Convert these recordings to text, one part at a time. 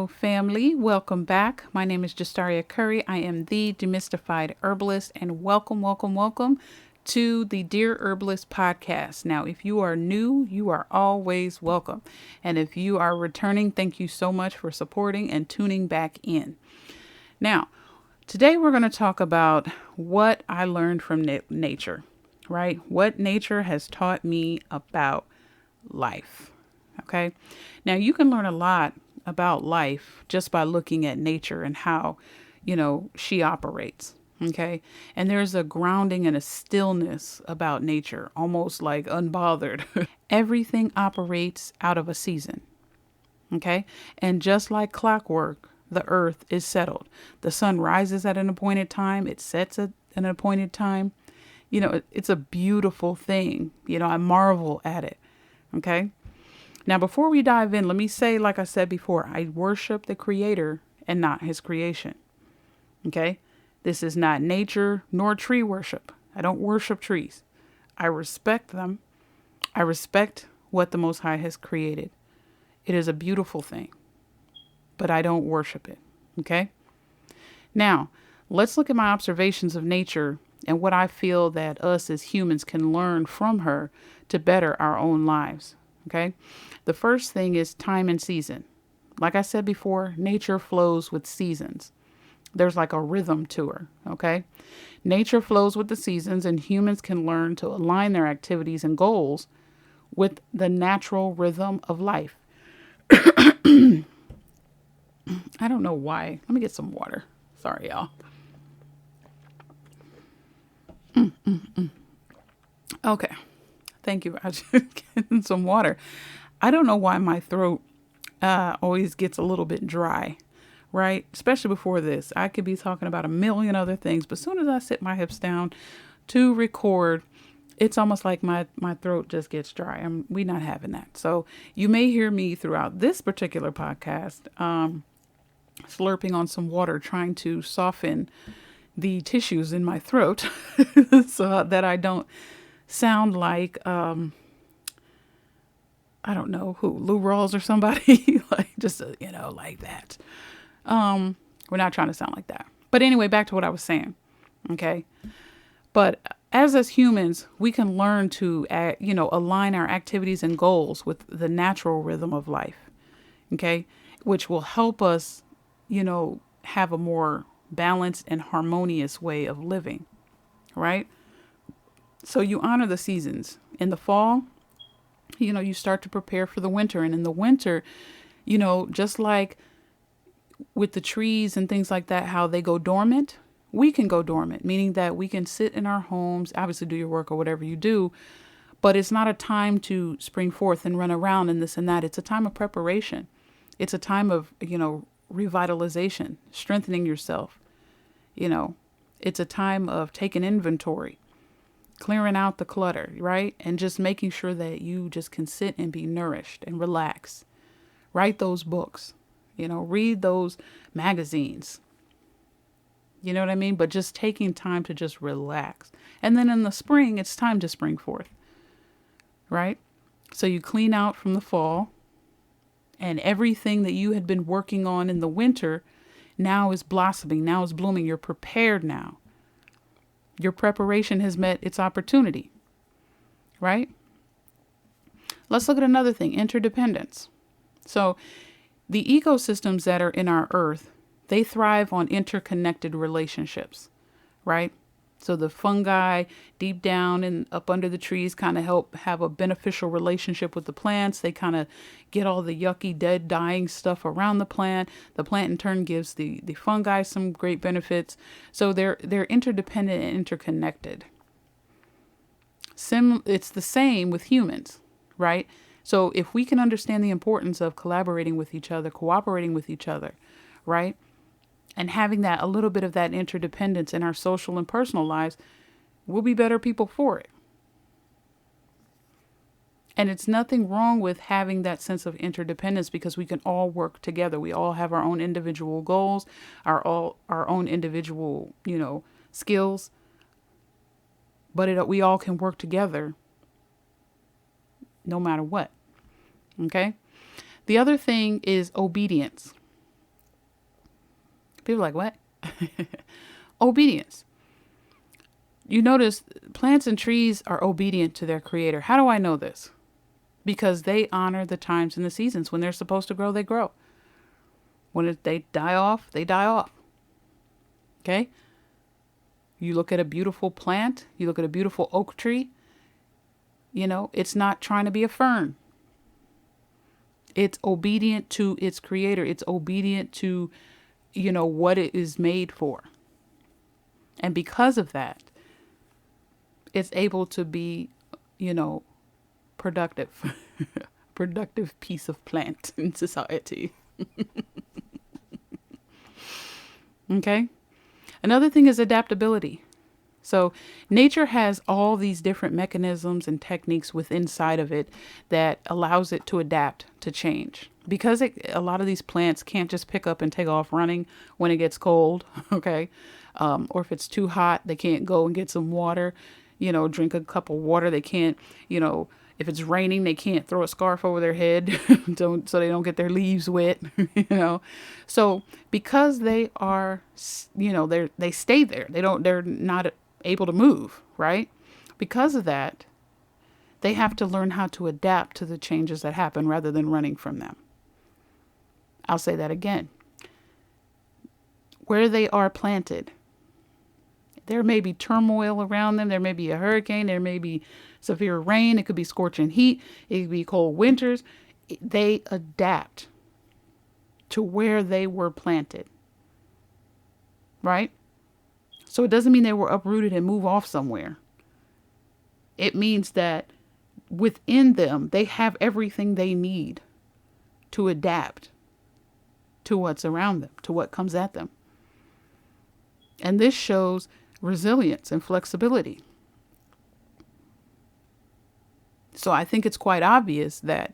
family. Welcome back. My name is Justaria Curry. I am the demystified herbalist, and welcome to the Dear Herbalist podcast. Now, if you are new, you are always welcome. And if you are returning, thank you so much for supporting and tuning back in. Now, today we're going to talk about what I learned from nature, right? What nature has taught me about life. Okay. Now, you can learn a lot about life just by looking at nature and how, she operates. Okay. And there's a grounding and a stillness about nature, almost like unbothered. Everything operates out of a season. Okay. And just like clockwork, the earth is settled. The sun rises at an appointed time. It sets at an appointed time. It's a beautiful thing. I marvel at it. Okay. Now, before we dive in, let me say, like I said before, I worship the Creator and not His creation. Okay? This is not nature nor tree worship. I don't worship trees. I respect them. I respect what the Most High has created. It is a beautiful thing, but I don't worship it. Okay? Now, let's look at my observations of nature and what I feel that us as humans can learn from her to better our own lives. Okay. The first thing is time and season. Like I said before, nature flows with seasons. There's like a rhythm to her. Okay. Nature flows with the seasons, and humans can learn to align their activities and goals with the natural rhythm of life. I don't know why. Let me get some water. Sorry, y'all. Okay. Thank you. I just getting some water. I don't know why my throat always gets a little bit dry, right? Especially before this. I could be talking about a million other things, but as soon as I sit my hips down to record, it's almost like my throat just gets dry. We're not having that. So you may hear me throughout this particular podcast slurping on some water, trying to soften the tissues in my throat so that I don't sound like, I don't know who, Lou Rawls or somebody, like just, like that. We're not trying to sound like that. But anyway, back to what I was saying. Okay. But as humans, we can learn to, align our activities and goals with the natural rhythm of life. Okay. Which will help us, have a more balanced and harmonious way of living. Right. So you honor the seasons. In the fall, you start to prepare for the winter. And in the winter, just like with the trees and things like that, how they go dormant, we can go dormant, meaning that we can sit in our homes, obviously do your work or whatever you do, but it's not a time to spring forth and run around and this and that. It's a time of preparation. It's a time of, revitalization, strengthening yourself. It's a time of taking inventory, clearing out the clutter, right? And just making sure that you just can sit and be nourished and relax. Write those books, read those magazines. You know what I mean? But just taking time to just relax. And then in the spring, it's time to spring forth, right? So you clean out from the fall, and everything that you had been working on in the winter now is blossoming, now is blooming. You're prepared now. Your preparation has met its opportunity, right? Let's look at another thing, interdependence. So the ecosystems that are in our earth, they thrive on interconnected relationships, right? So the fungi deep down and up under the trees kind of help have a beneficial relationship with the plants. They kind of get all the yucky, dead, dying stuff around the plant. The plant in turn gives the fungi some great benefits. So they're interdependent and interconnected. It's the same with humans, right? So if we can understand the importance of collaborating with each other, cooperating with each other, right? And having that, a little bit of that interdependence in our social and personal lives, we'll be better people for it. And it's nothing wrong with having that sense of interdependence because we can all work together. We all have our own individual goals, our own individual, skills. But we all can work together no matter what. Okay? The other thing is obedience. People are like, what? Obedience. You notice plants and trees are obedient to their creator. How do I know this? Because they honor the times and the seasons. When they're supposed to grow, they grow. When they die off, they die off. Okay? You look at a beautiful plant, you look at a beautiful oak tree, it's not trying to be a fern. It's obedient to its creator. It's obedient to, what it is made for. And because of that, it's able to be, productive. Productive piece of plant in society. Okay? Another thing is adaptability. So nature has all these different mechanisms and techniques within inside of it that allows it to adapt to change. Because a lot of these plants can't just pick up and take off running when it gets cold, okay? Or if it's too hot, they can't go and get some water, drink a cup of water. They can't, if it's raining, they can't throw a scarf over their head so they don't get their leaves wet, So because they are, they stay there. They're not able to move, right? Because of that, they have to learn how to adapt to the changes that happen rather than running from them. I'll say that again. Where they are planted, there may be turmoil around them. There may be a hurricane. There may be severe rain. It could be scorching heat. It could be cold winters. They adapt to where they were planted. Right? So it doesn't mean they were uprooted and move off somewhere. It means that within them, they have everything they need to adapt to what's around them, to what comes at them. And this shows resilience and flexibility. So I think it's quite obvious that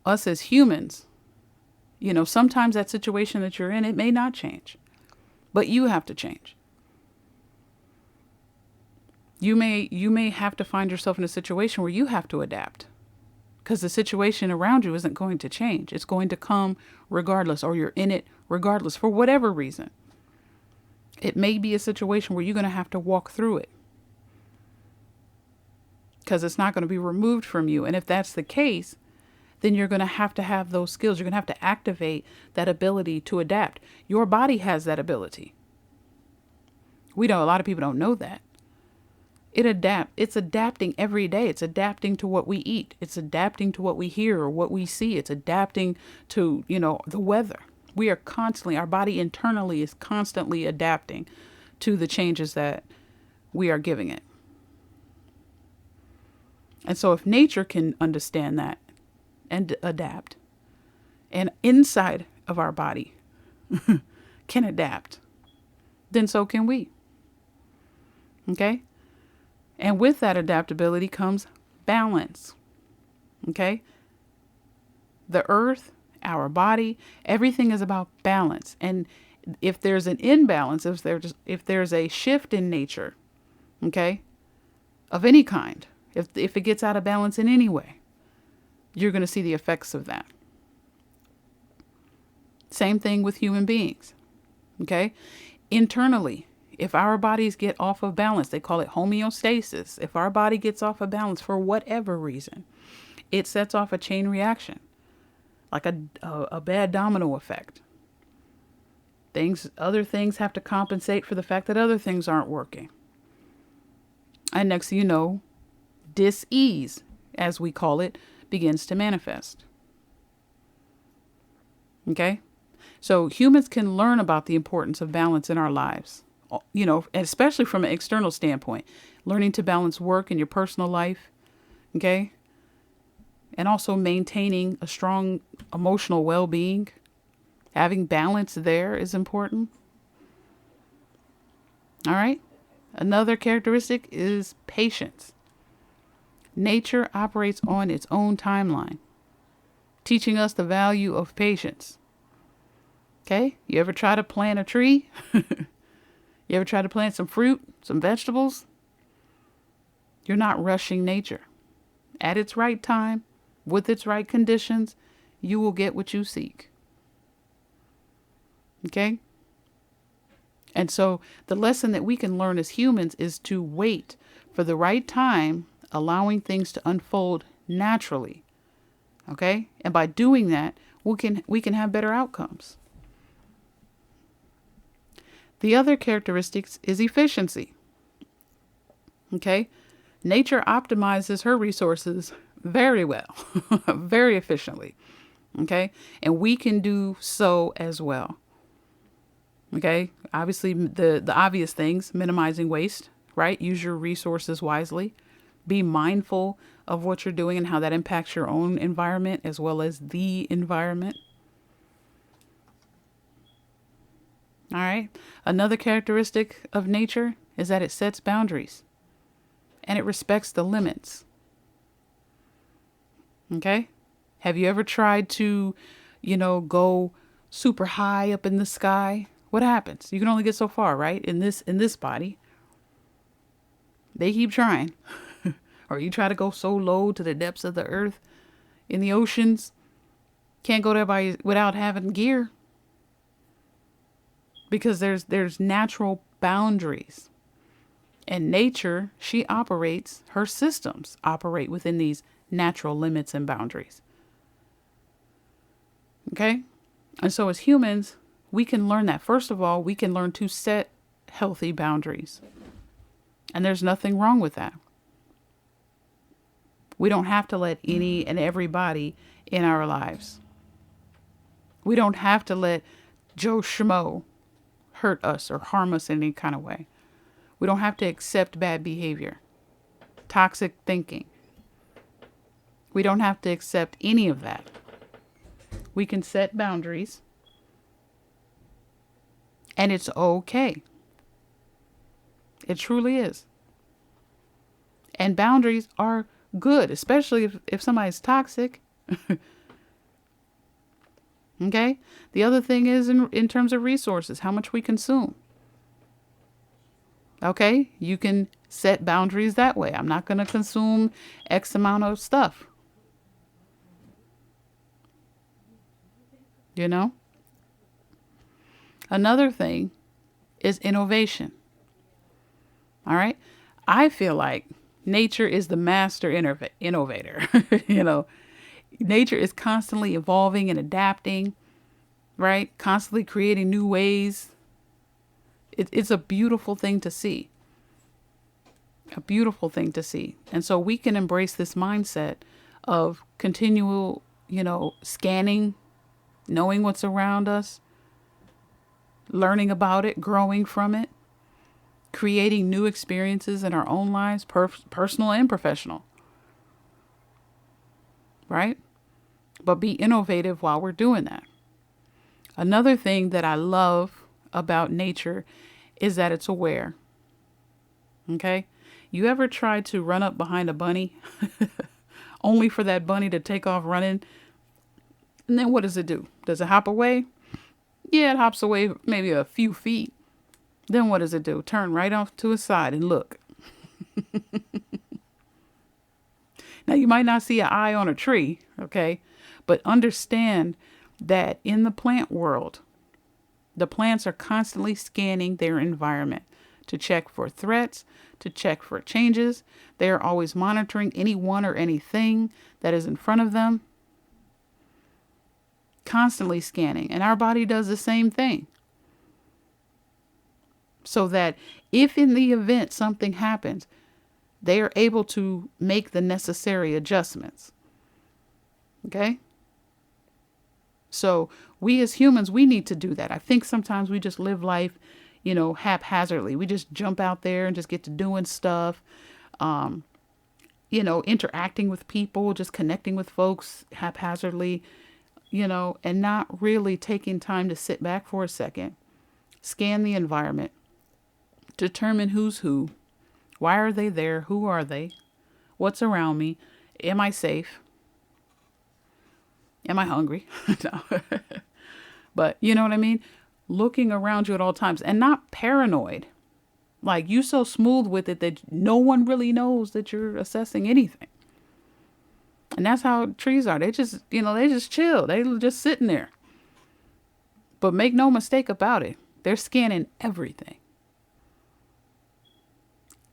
us as humans, sometimes that situation that you're in, it may not change, but you have to change. You may have to find yourself in a situation where you have to adapt because the situation around you isn't going to change. It's going to come regardless, or you're in it regardless for whatever reason. It may be a situation where you're going to have to walk through it because it's not going to be removed from you. And if that's the case, then you're going to have those skills. You're going to have to activate that ability to adapt. Your body has that ability. A lot of people don't know that. It's adapting every day. It's adapting to what we eat. It's adapting to what we hear or what we see. It's adapting to, the weather. Our body internally is constantly adapting to the changes that we are giving it. And so if nature can understand that and adapt, and inside of our body can adapt, then so can we. Okay? And with that adaptability comes balance. Okay? The earth, our body, everything is about balance. And if there's an imbalance, if there's a shift in nature, okay, of any kind, if it gets out of balance in any way, you're going to see the effects of that. Same thing with human beings. Okay? Internally, if our bodies get off of balance, they call it homeostasis. If our body gets off of balance for whatever reason, it sets off a chain reaction, like a bad domino effect. Other things have to compensate for the fact that other things aren't working. And next thing you know, dis-ease, as we call it, begins to manifest. Okay? So humans can learn about the importance of balance in our lives, especially from an external standpoint, learning to balance work and your personal life. Okay? And also maintaining a strong emotional well-being. Having balance there is important. All right? Another characteristic is patience. Nature operates on its own timeline, teaching us the value of patience. Okay? You ever try to plant a tree? You ever try to plant some fruit, some vegetables? You're not rushing nature. At its right time, with its right conditions, you will get what you seek. Okay? And so the lesson that we can learn as humans is to wait for the right time, allowing things to unfold naturally. Okay? And by doing that, we can have better outcomes. The other characteristics is efficiency. Okay? Nature optimizes her resources very well, very efficiently. Okay? And we can do so as well. Okay? Obviously, the obvious things, minimizing waste, right? Use your resources wisely. Be mindful of what you're doing and how that impacts your own environment as well as the environment. All right. Another characteristic of nature is that it sets boundaries and it respects the limits. Okay? Have you ever tried to, go super high up in the sky? What happens? You can only get so far, right? In this body. They keep trying. Or you try to go so low to the depths of the earth, in the oceans. Can't go there without having gear. Because there's natural boundaries. And nature, her systems operate within these natural limits and boundaries. Okay? And so as humans, we can learn that. First of all, we can learn to set healthy boundaries. And there's nothing wrong with that. We don't have to let any and everybody in our lives. We don't have to let Joe Schmo hurt us or harm us in any kind of way. We don't have to accept bad behavior, toxic thinking. We don't have to accept any of that. We can set boundaries, and it's okay. It truly is. And boundaries are good, especially if somebody's toxic. Okay? The other thing is in terms of resources, how much we consume. Okay? You can set boundaries that way. I'm not going to consume X amount of stuff. Another thing is innovation. All right? I feel like nature is the master innovator. Nature is constantly evolving and adapting, right? Constantly creating new ways. It's a beautiful thing to see. A beautiful thing to see. And so we can embrace this mindset of continual, scanning, knowing what's around us, learning about it, growing from it, creating new experiences in our own lives, personal and professional. Right? But be innovative while we're doing that. Another thing that I love about nature is that it's aware. Okay? You ever tried to run up behind a bunny only for that bunny to take off running? And then what does it do? Does it hop away? Yeah, it hops away maybe a few feet. Then what does it do? Turn right off to its side and look. Now, you might not see an eye on a tree, okay? But understand that in the plant world, the plants are constantly scanning their environment to check for threats, to check for changes. They are always monitoring anyone or anything that is in front of them. Constantly scanning. And our body does the same thing. So that if in the event something happens, they are able to make the necessary adjustments. Okay? So we as humans, we need to do that. I think sometimes we just live life, haphazardly. We just jump out there and just get to doing stuff, interacting with people, just connecting with folks haphazardly, and not really taking time to sit back for a second, scan the environment, determine who's who. Why are they there? Who are they? What's around me? Am I safe? Am I hungry? No. But you know what I mean? Looking around you at all times and not paranoid. Like you so smooth with it that no one really knows that you're assessing anything. And that's how trees are. They just, they just chill. They just sitting there. But make no mistake about it. They're scanning everything.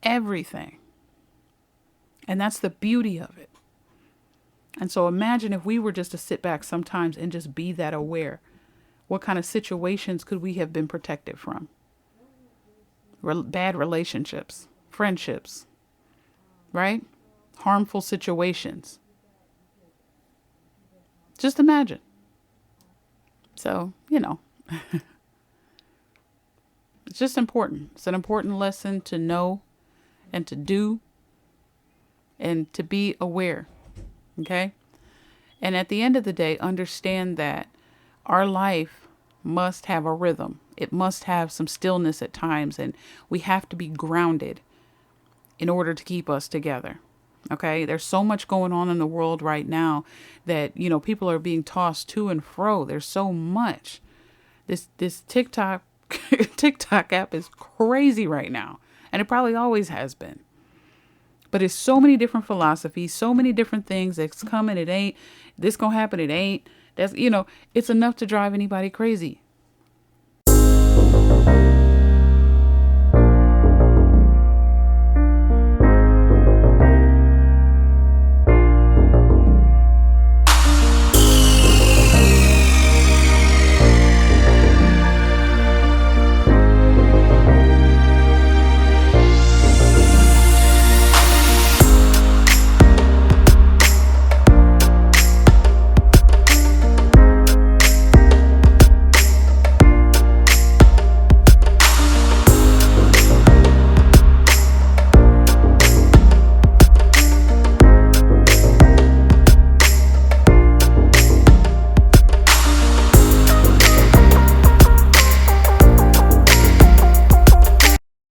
Everything. And that's the beauty of it. And so imagine if we were just to sit back sometimes and just be that aware. What kind of situations could we have been protected from? Bad relationships, friendships, right? Harmful situations. Just imagine. So, it's just important. It's an important lesson to know and to do and to be aware. Okay? And at the end of the day, understand that our life must have a rhythm. It must have some stillness at times, and we have to be grounded in order to keep us together. Okay? There's so much going on in the world right now that, people are being tossed to and fro. There's so much. This TikTok app is crazy right now, and it probably always has been. But it's so many different philosophies, so many different things that's coming. It ain't this gonna happen. It ain't. That's it's enough to drive anybody crazy.